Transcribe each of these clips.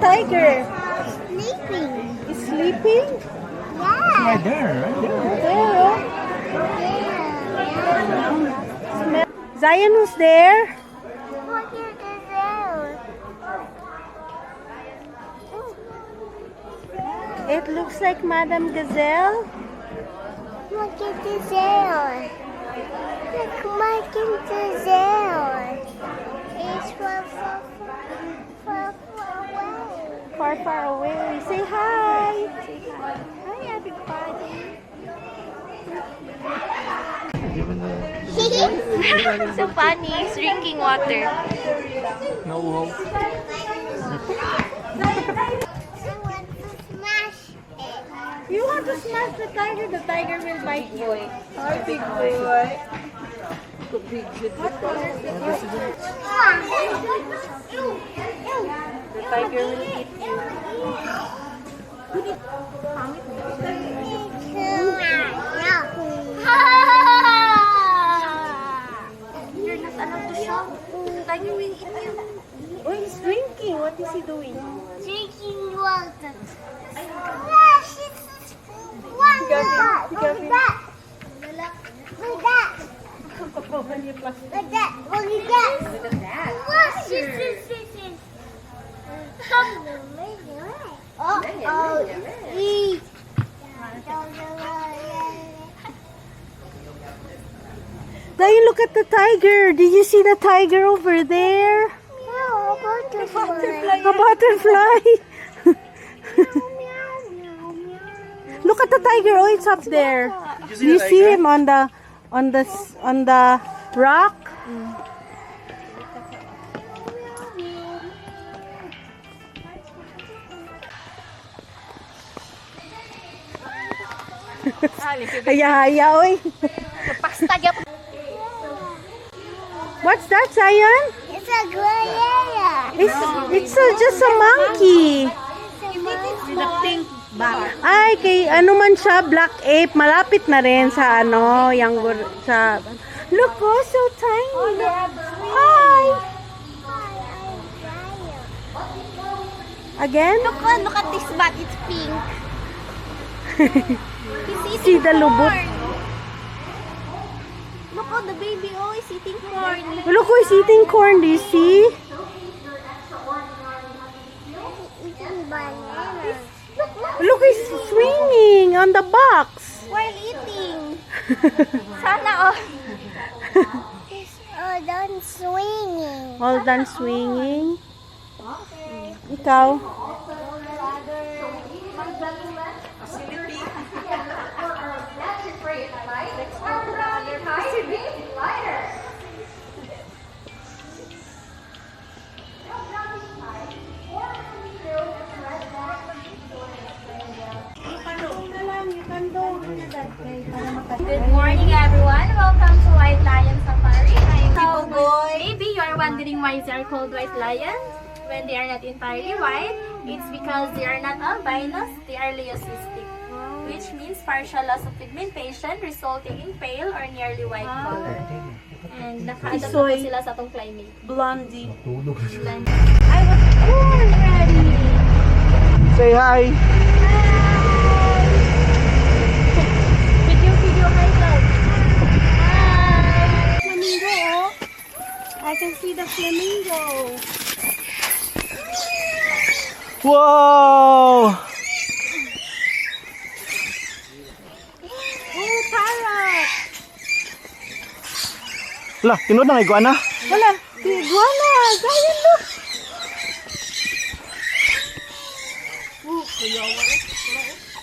tiger? Sleeping. Is sleeping? Yeah. Right there, right there. There, oh. Yeah. Zion was there. Look at the zone. It looks like Madame Gazelle. Look at the zone. Look, look at the zone. It's far away. Far, far away. Say hi. Say hi. Hi, everybody. So funny, he's drinking water. No hope. I want to smash it. You want to smash the tiger? The tiger will bite boy. Hi, big boy. The tiger will eat you. You're not allowed to shout. Tiger will eat you. Oh, he's drinking. What is he doing? Drinking water. Splash it. Water. Look at that. Look at that. Look at that. Look at that. Look at that. Wash it. Eat. Zion, look at the tiger. Did you see the tiger over there? No, butterfly. A butterfly. Look at the tiger. Oh, it's up there. You see him on the rock? Haya-haya, oy. Pasta niya. What's that, Zion? It's a gorilla. It's just a monkey. The pink bag. Ay, kay ano man siya, black ape, malapit na rin sa ano, sa... Look, oh, so tiny. Hi! Again? Look at this bat. It's pink. He's eating See the lubot. corn. Look, oh, the baby. Oh, he's eating corn. Look, who is eating corn, do you see? Eating banana. Look, he's swinging on the box. While eating. Sana, oh. It's all done swinging. All done swinging. Ikaw? Good morning, everyone. Welcome to White Lion Safari. So, maybe you are wondering why they are called white lions when they are not entirely white. It's because they are not albinos, they are leucistic, which means partial loss of pigmentation resulting in pale or nearly white color. And naka-adapt na po Isoy. sila sa atong climate. Blondie. I was born ready! Say hi. Video, hi guys! Hi! Flamingo, oh. I can see the flamingo. Wow! Oh, parrot. Lah, tinod na iguana. Wala, iguana. Zion, look. Oh,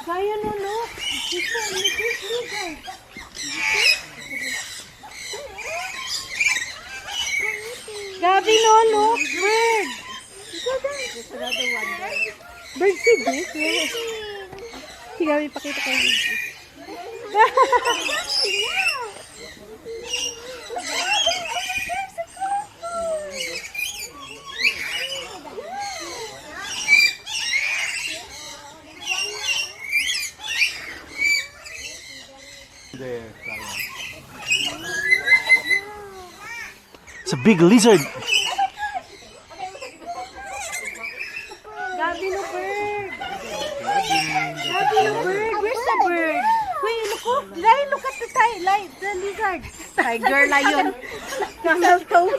Zion, oh, look. Gabi, no, look. Bird. Bird si Dick. Si Gabi, pakita kayo. It's a big lizard. Gabi, Gabby, a bird. Where's the bird? Wait, look at the lizard. Tiger, lion. Mistletoe.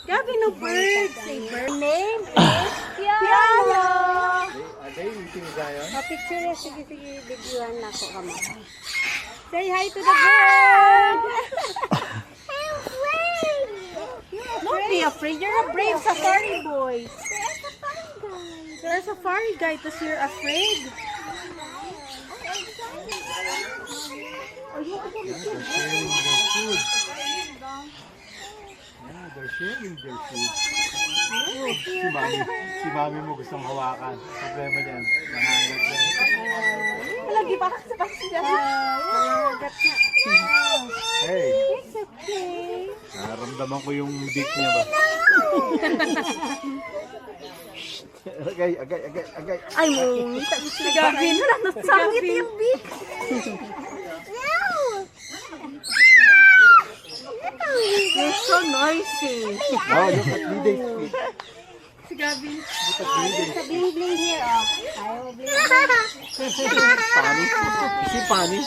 Gabby, no bird. Say bird. Name is Piano. Picture, sige, videoan na ako kamo. Say hi to the bird. I'm afraid. Don't be afraid. You're a brave safari boy. There's a fun guy. You're a safari guy, because you're afraid. They're sharing their food. Si mami mo gustong hawakan. Problema dyan. Nangangat dyan. Lagi pa sa siya. Hey, It's okay. naramdaman ko yung beak niya ba? Agay. Ay, Gabby, nasangit yung beak. You're so noisy. Oh, look at Liday's feet. Si Gabby. Look at Liday's feet. Bling bling here, oh. Funny. Is he funny?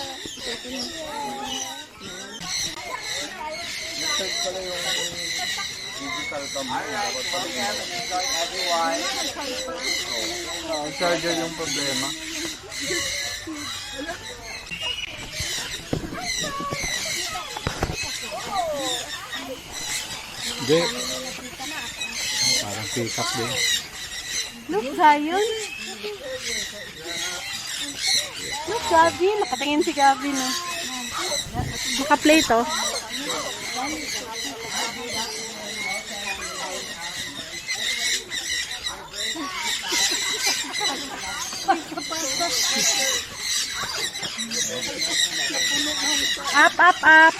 Ang charger yung problema. Hindi. Parang pick up din. Look, Zion. Look, Gabby. Nakatingin si Gabby, no? Naka-play to. Up.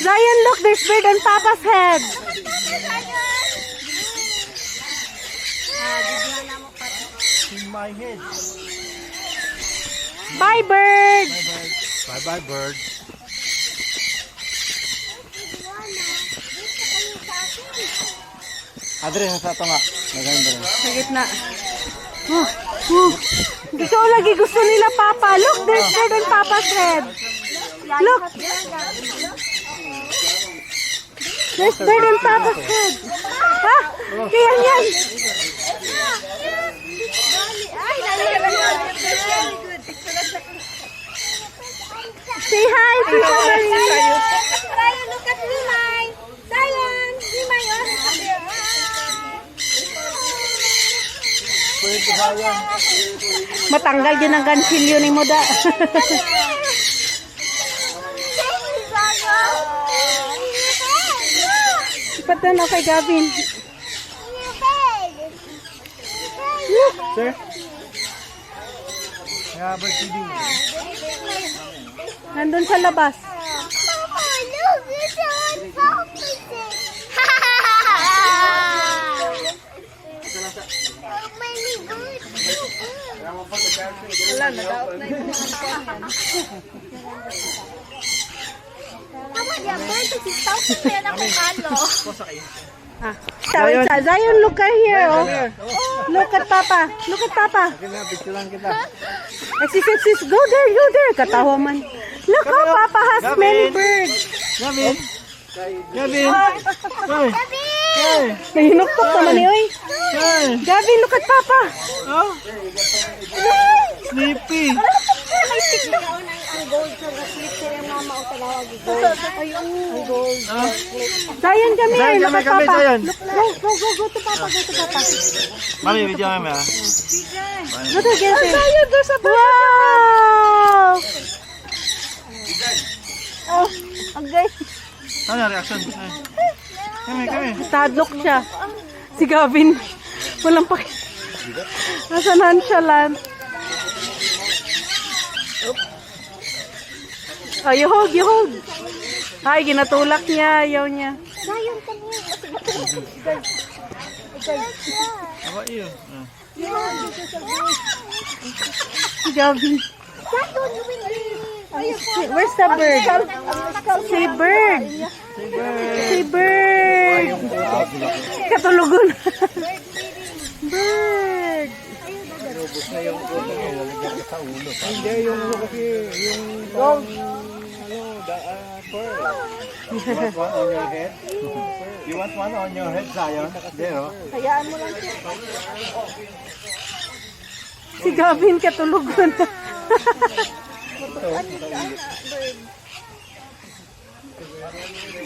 Zion, look, there's bird on Papa's head. In my head. Bye, bird. Bye, bird. Adre, sa ito nga. Maganda rin. Sa gitna. Gusto lagi gusto nila Papa. Look, there's bird on Papa's head. Look. There's bird on Papa's head. Ha? Kaya yan. Say hi, Tita Maria. Zion, look at Limay. Zion, Limay, Matanggal din ang gansilyo ni Moda. Patan ako kay Gavin. Sir? Yeah, bird feeding. Nandun sa labas. Papa, look, it's on Papa's head. Oh, many birds. Wala, nadaot na yung Papa, the bird is talking to na kung ano. Zion, look at here. Oh. Look at Papa. Look at Papa. Picture lang kita. Sis, go there. Katawa man. Look, oh, Papa has many birds. Gavin! Hey! Hey! Nahinuktok naman ni Oy. Hey! Gavin, look at Papa. Oh! Sleepy! Zion, come here. Zion, Look at come here, Papa. Zion. Go to Papa. Mami, video kami ah. Go to get it. Zion, there's a bird. Wow! Oh, ang guys. Ano yung reaction? Kami. Tadlok siya. Si Gavin. Walang paki. Nasa nonchalant. Oh, you hold. Ay, ginatulak niya. Ayaw niya. Zion, come here. How about you? Si Gavin. Where's the bird? Si bird. Si bird. Katulugon. Bird. Hindi, yung ano kasi, yung parang, pearl. You want one on your head? You want one on your head, Zion? There, oh. Hayaan mo lang siya. Si Gavin katulugon.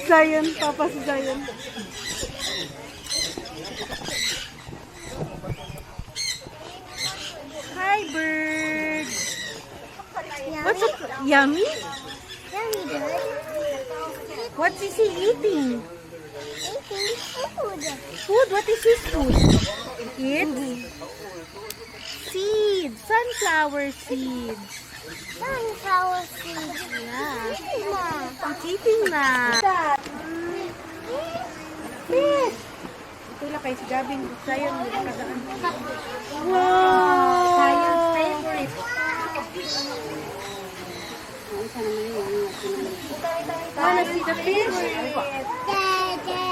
Zion, papa si Zion. Hi, bird. What's up? Yummy? Yummy bird. What is he eating? Eating food. Food? What is his food? It's seeds. Sunflower seeds. Sunflower seeds. Yeah. Eating na. It's eating na. Fish. Ito lang kay si Gavin. Zion. Wow. Zion's favorite. Wanna see the fish? Dada.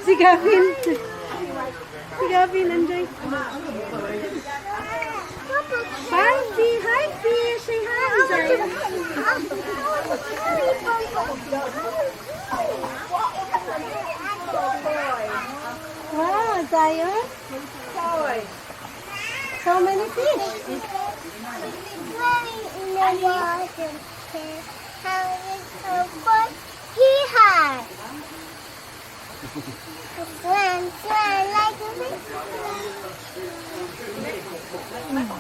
Si Gavin. Si Gavin, enjoy. Hi, fish. Say hi, Zion. Wow, Zion. So many fish. Swimming in the water. How is her butt? He has. Swim like a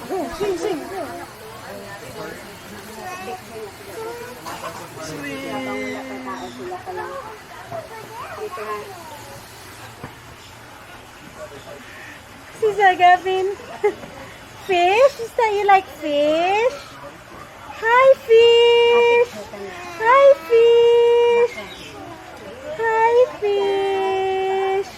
fish. Sing. Sisa Gavin. Fish? Is that you like fish? Hi, fish. Hi, fish. Hi, fish.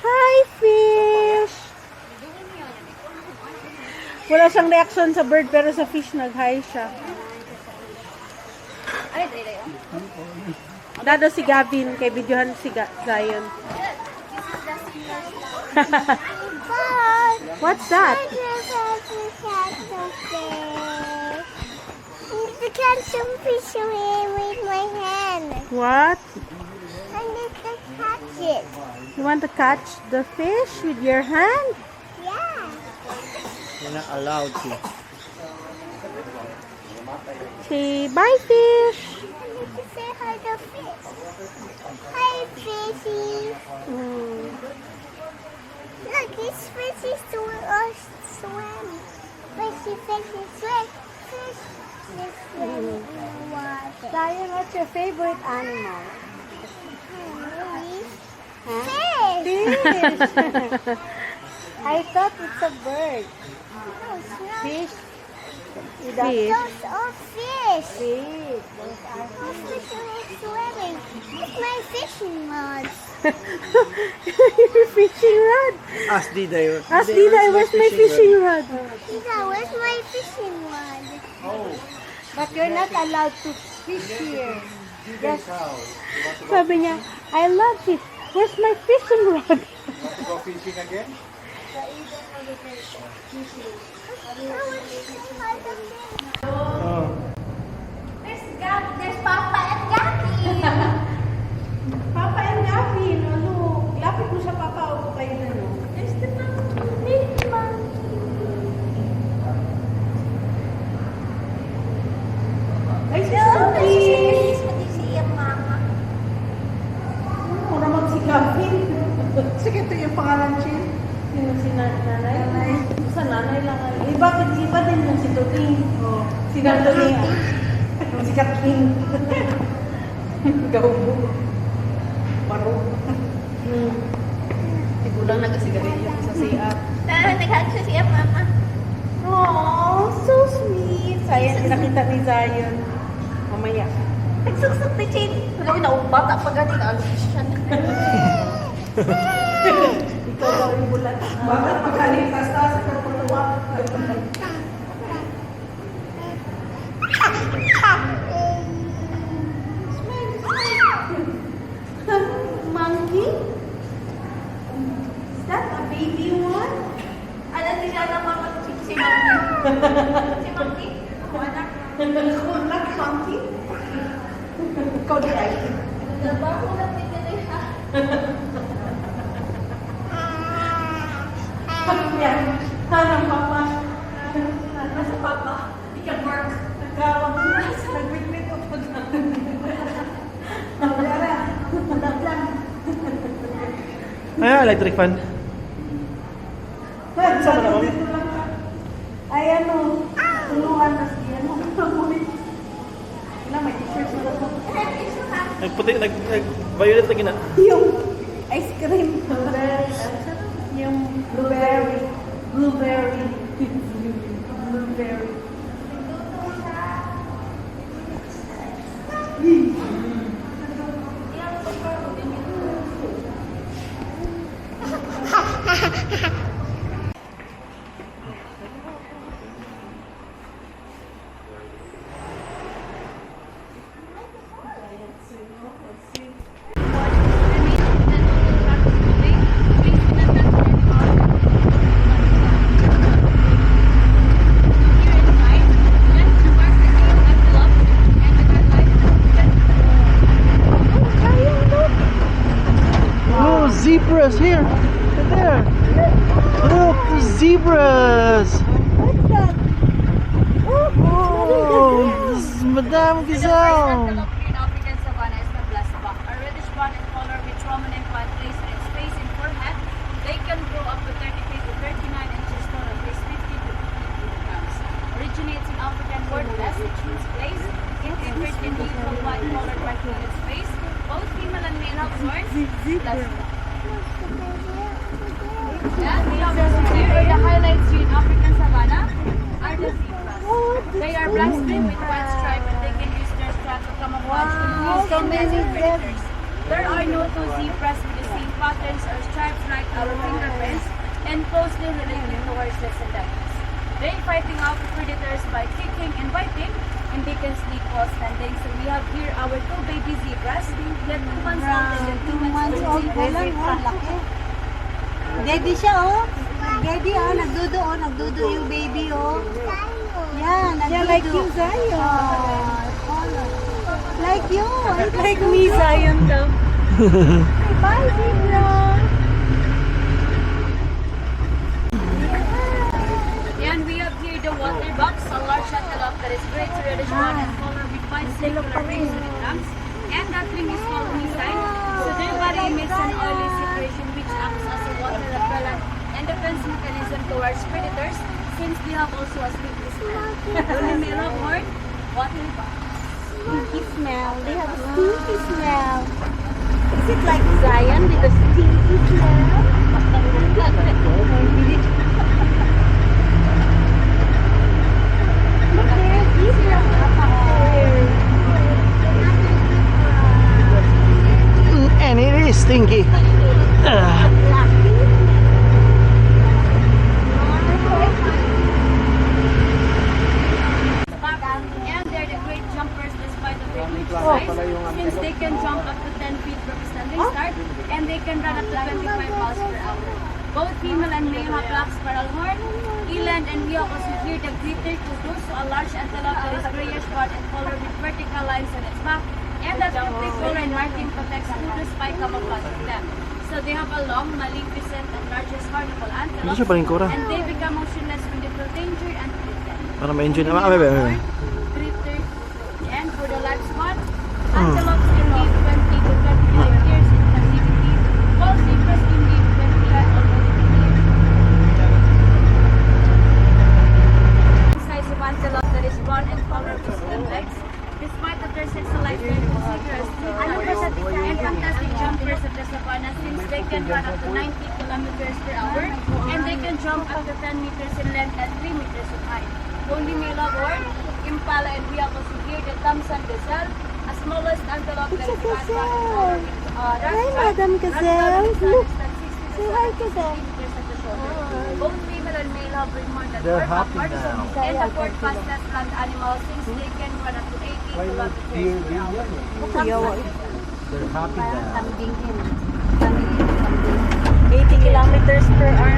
Hi, fish. Wala siyang reaction sa bird pero sa fish nag-hi siya. Dado si Gavin kay videohan si Zion. What's that? I need to catch some fish away with my hand. What? I need to catch it. You want to catch the fish with your hand? Yeah. You're not allowed to. Say bye, fish. I need to say hi to fish. Hi, fishy. Mm. Look, this fish is swim. Fishy, swim. Fish is swimming in the water. Zion, what's your favorite animal? Huh? Fish. Fish. I thought it's a bird. No, it's not. Fish. Those Fish. are fish. Fish. Those are Those fish are swimming. It's my fishing rods. your fishing rod. Ask Diday. Ask Diday, where's my fishing rod? Tita, where's my fishing rod? Oh. But you're not allowed to fish here. Yes. Sabi niya, I love it. Where's my fishing rod? Want to go fishing again? Oh. There's Papa and Gabby. Papa and Gavin, ano? Lapit mo sa Papa o kayo na, no? There's the monkey. Ay, si Sophie! Mama. Ako naman si Gavin. Sige, ito yung pangalan siya. Sino si nanay? Sa nanay lang. Eh, bakit iba din yung si Tuting? Oh, si Tuting. Si Kathleen. Gawbo. Baro. Igulang nagasigarilyo sa siya. Nag-hug siya Mama. Oh, so sweet. Sayang, nakita ni Zion. Mamaya. Nagsuksok ni Chin. Alam mo na, bata pa gani na siya. Ikaw daw yung bulat. Bakit magaling ka sa kapatuwa? Monkey? Is that a baby one? Alam niya na mga si Monkey. Si Monkey? Ako anak. Kulak, monkey. Ikaw di ay. Diba? Kulang din nila ha. Yan. Hanang papa. Nasa papa. He can work. Nagkawag na. Nag-wait ko po na. Nagkara. Naglang. Ay, electric fan. Sama na kami. Ay ano, tulungan na siya. Wala, may t-shirt na ako. Nagputi, nag-violet lagi na. Yung ice cream. Blueberry. Yung blueberry. Blueberry. Blueberry. Oh, zebras here. There. Look, there's zebras. Oh, this is Madame Gazelle. Green African savanna is the blessed buck. A reddish brown in color with prominent white place in its face and forehead. They can grow up to 33 to 39 inches tall and weighs 50 to 52 grams. Originates in African Northwest, which means place. It differs in the usual white colored white in its face. Both female and male have horns. Blessed buck. Yeah, we have here the highlights here in African savanna are the zebras. They are black striped with white stripe and they can use their stripe to camouflage confuse humans and predators. There are no two zebras with the same patterns or stripes like our fingerprints and closely related to horses and donkeys. They fighting off predators by kicking and biting, and they can sleep while standing. So we have here our two baby zebras. They're 2 months old and they're 2 months old. Daddy siya, oh. Daddy, oh. Nagdudo yung baby, oh. Yeah, nagdudo. Yeah, like you, Zion. Like you. Like me, Zion daw. Bye, zebra. And we have here the water box, a large antelope that is great reddish brown in color with white circular rings on its lungs. And that ring is called methane. So their body emits an oily secretion which acts as a water repellent and defense mechanism towards predators, since they have also a stinky smell. Only male have horn, water box. Stinky smell. They have stinky smell. Is it like Zion with a stinky smell? Look there, zebra. And it is stinky. And they're the great jumpers despite of their huge size, since they can jump up to 10 feet from standing start, and they can run up to 25 miles per hour. Both female and male have black spiral horn, eland, and we also hear the greater kudu, so a large antelope that is grayish brown in color with vertical lines on its back, and that particular and marking protects kudu by camouflaging them. So they have a long, magnificent, and largest hornable Hindi antelope, siya balingkura. and they become motionless when they feel danger and flee them. Para ma-enjoy naman. Abe. And for the lifespan, antelopes can live 20 to 25 years in captivity, while zebras can live 25 almost 50 years. The size of antelope that is brown and colored with slim legs, despite of their sexualized zebras and fantastic jumpers of the savannah, since they can run up to 90 kilometers per hour, and they can jump up to 10 meters in length and 3 meters in height. Only male of horn, impala, and we also hear the Thompson gazelle, as smallest antelope that is found in gazelle. our Hi, Madam Gazelle. Look, say hi to them. Both female and male hovering more than They're 4 happy upwards. now. And the fourth fastest land animal since they can run up to 80 kilometers per hour. They're happy now. 80 kilometers per hour.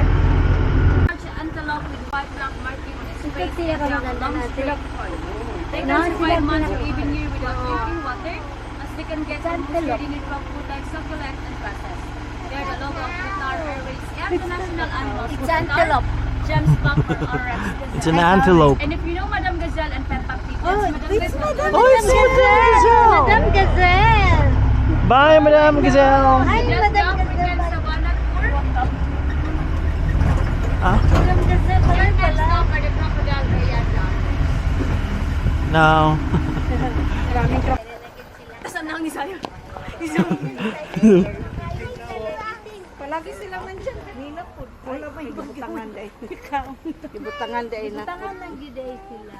Large antelope with white black marking on its face Kasi and ako long maganda straight natin. horn. They can survive months or even year without drinking water, as they can get boosted in from food like succulent and grasses. They are the logo of Qatar Airways and the national animals. It's antelope. Gemsbok or oryx. It's an antelope. And if you know Madam Gazelle and Peppa Pig, Oh, that's it's Madam Madam Oh, it's Madam Gazelle. Madam Gazelle. Bye, Madam Gazelle. Hi, Just the Madam African Gazelle. savanna tour. Ah, Madam Gazelle. Your Hi, next pala. stop are the crocodile Rayada. no. Saan na ang isayo? Palagi sila man dyan. Kanina po. Wala may ibutangan day. Ibutangan day na. Tangan ng giday sila.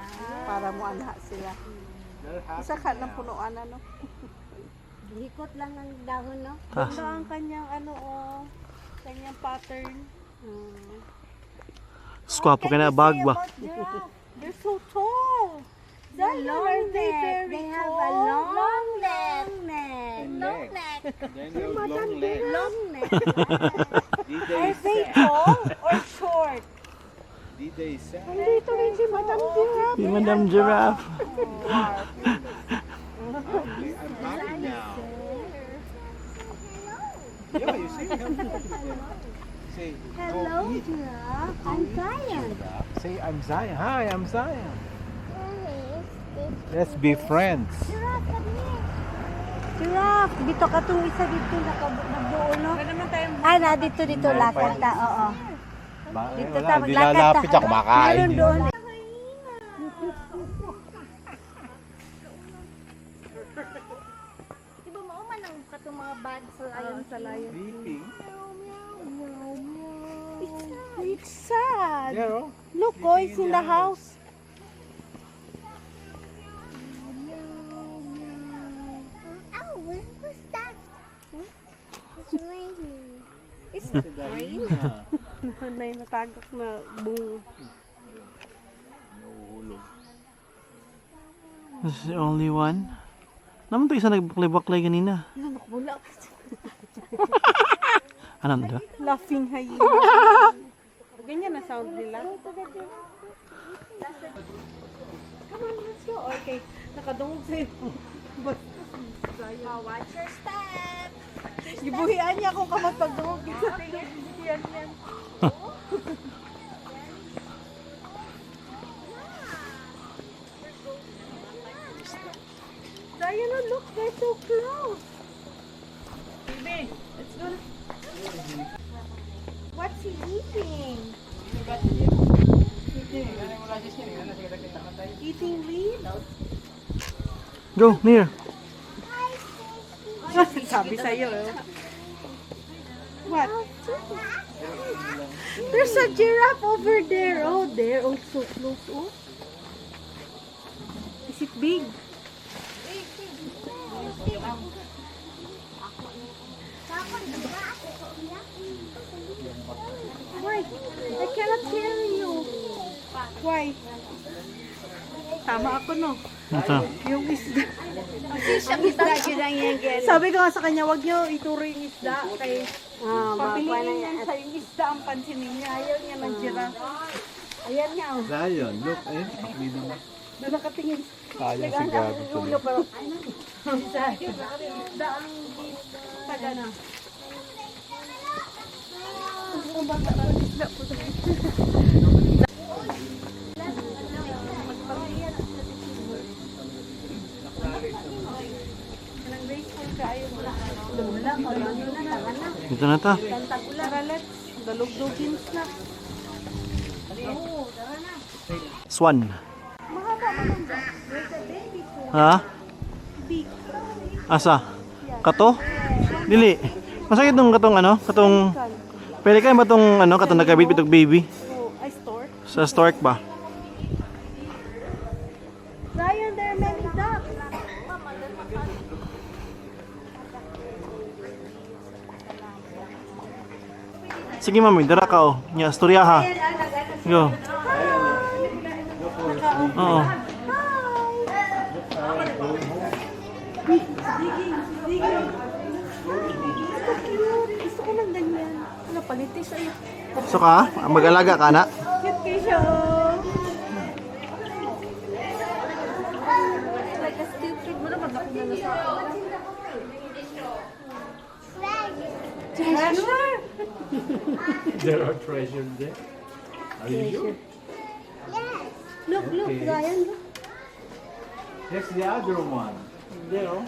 Para mo anha sila. Isa ka ng punuan ano. Likot lang ang dahon, no? Ah. Ganda ang kanyang ano oh. Kanyang pattern. Squapo ka na bag ba? They're so tall. They're long Are they neck. very They have a tall? long neck. And Long legs. neck. Then those long legs. Long neck. Did Are they they say? tall or short? Did they say? Nandito rin si Madam Giraffe. Si Madam Giraffe. Okay, I'm happy now. Yeah, you see? Say, Hello, giraffe. I'm Zion. Say, I'm Zion. Hi, I'm Zion. Let's be friends. Giraffe, come here. Giraffe. Dito ka itong isa dito nagbuo no? Pwede naman tayong Ah, na dito lakad ta. Oo. dito Wala, ta hindi maglakad lalapit ta. ako, kumakain Meron yun. doon. Di ba mauman ang katong mga bad sa ayon sa layon? Sleeping. It's sad. Yeah, oh. Look, oh, it's in the house. Oh, what's that? It's raining. It's Yeah. may natagak na bungo. This is the only one. Naman to isa nagbaklay-baklay ganina. Wala. Ano na? Laughing hyena. Ganyan na sound nila. Come on, let's go. Okay, nakadungog sa'yo. Watch your step. Gibuhian niya akong kamatagog. Diana, look, they're so close. Baby, let's go. What's he eating? Eating leaves? Go, near. Sabi sa'yo. What? There's a giraffe over there. Oh, there. Oh, so close. Oh. Is it big? Why? I cannot hear you. Why? Tama ako, no? Ito. Yung isda. Isda yun ang yan. Sabi ko nga sa kanya, wag niyo ituro yung isda. Kay Makuha na papiliin yan. yan sa yung isda ang pansinin niya. Ayaw niya ng giraffe. Ayan nga, oh. Zion, look, eh. Paklido mo. Doon nakatingin. Sayang si Gabi tuloy. Isda ang taga na. Dito na ta. Tara, let's. Dalugdugin na. Swan. Ha? Big. Asa? Kato? Dili. Masakit nung katong ano? Katong... Pwede kayo ba tong ano? Katong nagkabit-bitog baby? Oh, I store. Sa stork ba? Zion, there are many ducks. Sige mami, dara ka oh. Nya, istorya ha. Go. Oo. Gusto ko ng ganyan. Ano, paliti sa'yo. So ka, mag-alaga ka na. Cute kayo siya, oh. Like a stupid mo na, maglaki na sa akin. Treasure! There are treasures there. Are you sure? Look, Ryan, look. Here's the other one. There, oh.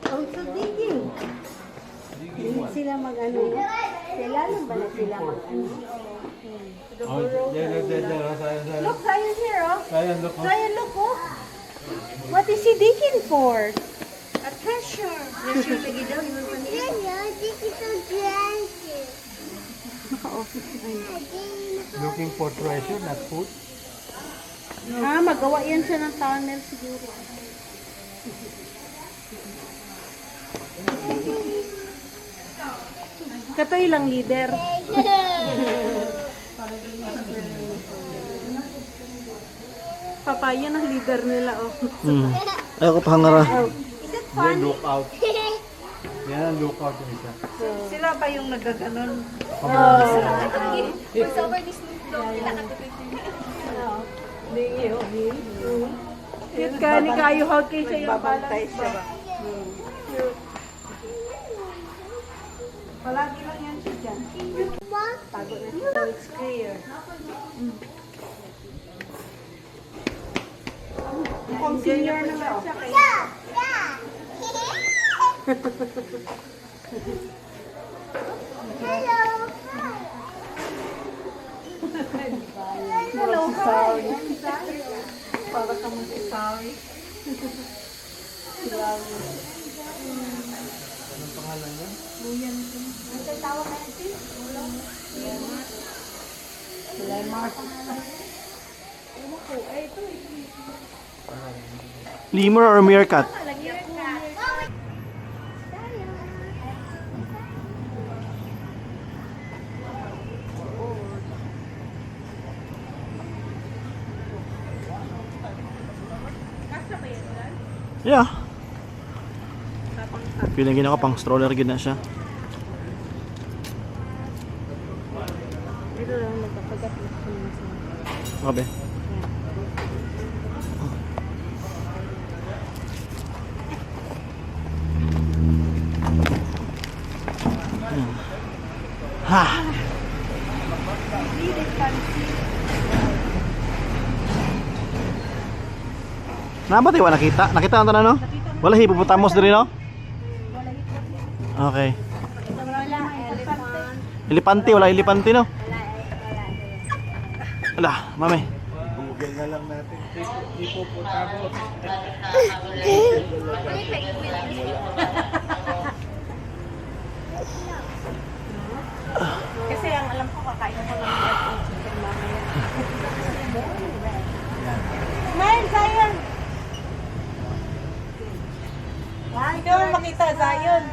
Also digging. Digging one. Sila mag-ano. Kailangan ba na sila mag-ano? Oh, there. Zion. Look, Ryan here, oh. Zion, look. Oh. Ryan, look, oh. What is he digging for? A treasure. Treasure lagi daw. Looking for treasure, not food. Ah, magawa yan siya ng tunnel siguro. Katoy lang leader. Papaya ng leader nila, oh. Ayaw ko pahangara. Then look out. Yan ang look out yung isa. Sila pa yung nagaganon. It's over this vlog. Cute ka ni kayo, how kayo siya yung balance ba? Palagi lang yan siya dyan. Tago na siya. So it's clear. Mukhang senior na nga siya kaya. Hello, sorry. Para ka mo si sorry. Anong pangalan niya? Lemur or meerkat? Yeah. Pinagin ako pang stroller gid na siya. Dito lang nagpapagat na siya. Okay. Ha. Napa tayo nakita? Nakita ang tanan no? Wala hippopotamus diri no? Okay. Elepante, wala elepante no? Ala, mami. Google na lang natin. Hippopotamus. Kasi ang alam ko kakain ko lang ng chicken mamaya. Smile, Zion! Ikaw ang makita, Zion.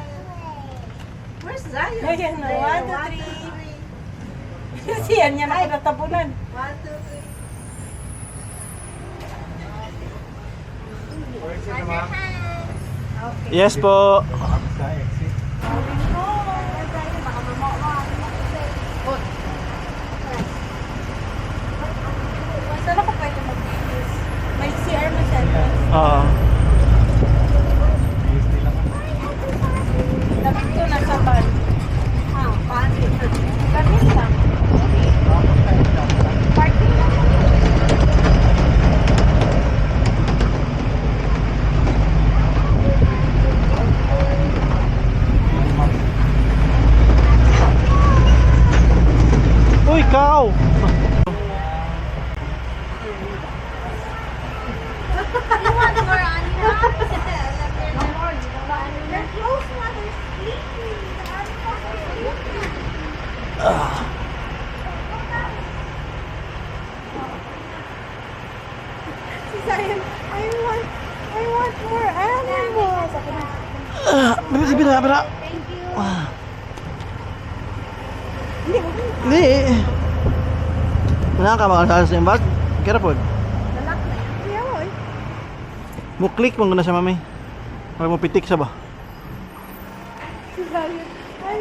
Where's Zion? Ayan na, 1, 2, 3. Siyan niya na kinatabunan. 1, 2, 3. Yes po. Sa exit. Saan ako pwede mag-videos? May CR masyado. Oo. Dapat ko nasa ban. Parking. Parking lang. Parking lang. Uy, cow! You want more Anya? They're close now. They're sleeping. Si Zion, I want more animals. Bira, bira. Thank you. Hindi. Wala ka makasal sa yung bag? Kira po. Lalak na yan. Kaya mo eh. Muklik mo na siya, mami. Huwag mo pitik siya ba? Si Violet. Ay,